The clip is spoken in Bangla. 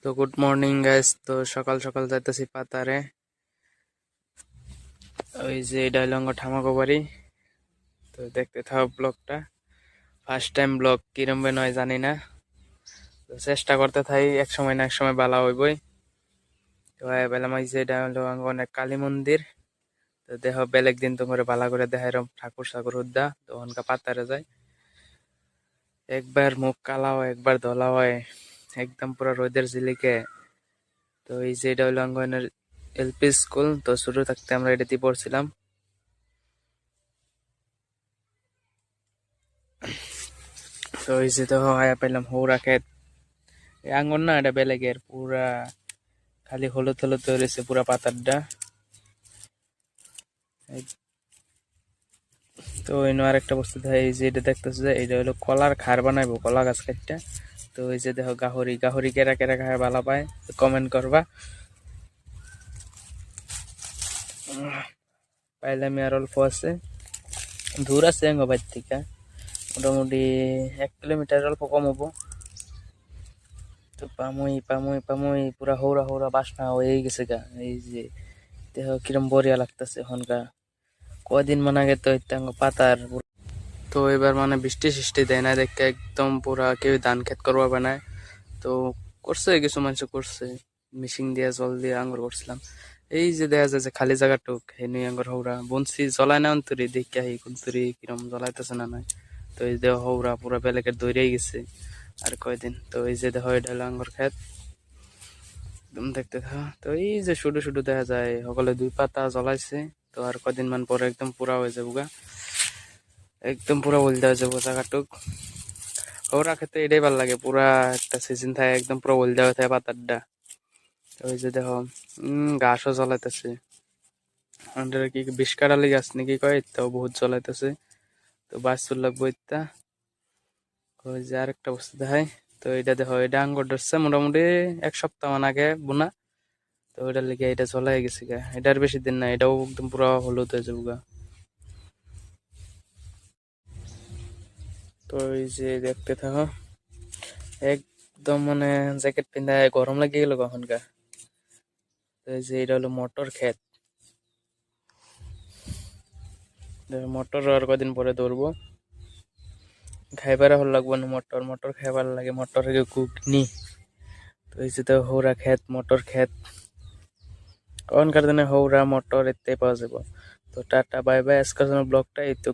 তো গুড মর্নিং গাইস। তো সকাল সকাল যাইতেছি পাতারে। ওই যে এটা হলো আমার ঠামাকো বাড়ি। তো দেখতে থাকো ব্লগটা। ফার্স্ট টাইম ব্লগ কিরম নয় জানি না, তো চেষ্টা করতে থাই, এক সময় না এক সময় বালা হইবই। তো বেলাম ওই যে এটা হলো অনেক কালী মন্দির। তো দেহ বেলেগ দিন তো করে বালা করে দেখা এরম ঠাকুর সাকুর হুদ্দা তো অনকা পাতারে যায়। একবার মুখ কালা হয় একবার ধলা হয়, একদম পুরো রোদের ঝিলিকে। তো এই যে এটা হলো অঙ্গনের এলপি স্কুল। তো শুরু থাকতে আমরা এটাতেই পড়ছিলাম। তো এই যে তো আয়া পেলাম হৌরা ক্ষেত। এই আঙ্গন না, এটা বেলেগের পুরা খালি হলুদ হলুদ রয়েছে পুরা পাতারটা। তো অন্য আরেকটা বস্তু দেখা, এই যে এটা দেখতেছে যে এটা হলো কলার খার বানাইবো, কলা গাছ কাটটা। তো এই যে দেখো গাহরি গাহরি কেরা কেরা খায় ভালো পায় কমেন্ট করবা। পাইলে আমি আর অল্প আছে, দূর আছে বাড়ির থেকে, মোটামুটি 1 কিলোমিটার অল্প কম হবো। তো পামুই পামুই পামুই পুরা হৌরা হৌরা বাসনা হয়ে গেছে গা। এই যে দেহ কিরম বরিয়া লাগতেছে এখনকার। কয়দিন মানে আগে তো ইত্যাঙ্গ পাতার তো এবার মানে বৃষ্টি সৃষ্টি দেয় না দেখে একদম পুরা কেউ ধান ক্ষেত করবা বানায়। তো করছে কিছু মানুষ করছে, মিশিং দিয়া জল দিয়ে আঙ্গুর করছিলাম। এই যে দেখা যায় যে খালি জায়গাটুক হেনু আঙ্গুর হৌরা বনছি জ্বলায় না অন্তরি দেখে আহি কুন্তরি কিরম জ্বলাইতেছে না নয়। তো এই দেহ হৌরা পুরা বেলেগের দৌড়েই গেছে আর কয়দিন। তো এই যে দেহ এটা হলো আঙ্গুর ক্ষেত, একদম দেখতে থাকা। তো এই যে শুধু শুধু দেখা যায় সকলে 2 পাতা জ্বলাইছে। তো আর কদিন মান পরে একদম পুরা হয়ে যাবো গা, একদম পুরা হলদা হয়ে যাবো জায়গাটুক। ওরা খেতে এটাই ভালো লাগে, পুরা একটা সিজন থাকে একদম পুরো হলদা হয়ে থাকে পাতারটা। ওই যে দেখো গাছও জ্বলাইতেছে, আমাদের কি বিষ কাটালি গাছ নাকি কয়, তো বহুত জ্বলাইতেছে। তো বাঁচুর লাগবো ইত্যা। ওই যে আরেকটা বস্তু দেখায়। তো এটা দেখো এটা আঙ্গুর ধরছে মোটামুটি 1 সপ্তাহ মান আগে বোনা। তো ওইটার লিগে এটা জ্বলাই গেছে গা, এটার বেশি দিন না, এটাও একদম পুরো হলুদ হয়ে যাবো গা। তো এই যে দেখতে থাকো, একদম মানে জ্যাকেট পিন্ধায় গরম লাগে গেল কখনকার। তো এই যে এটা হলো মটর ক্ষেত। মটর আর কদিন পরে ধরবো, খাইবার ভালো লাগবো না। মটর মটর খাইবার লাগে, মটর ঘুগনি। তো এই যে তো হৌরা ক্ষেত মটর ক্ষেত, কখনকার দিনে হৌরা মটর এতে পাওয়া যাবো। তো টাটা বাই বাই, আজকের জন্য ব্লগটা এই তো।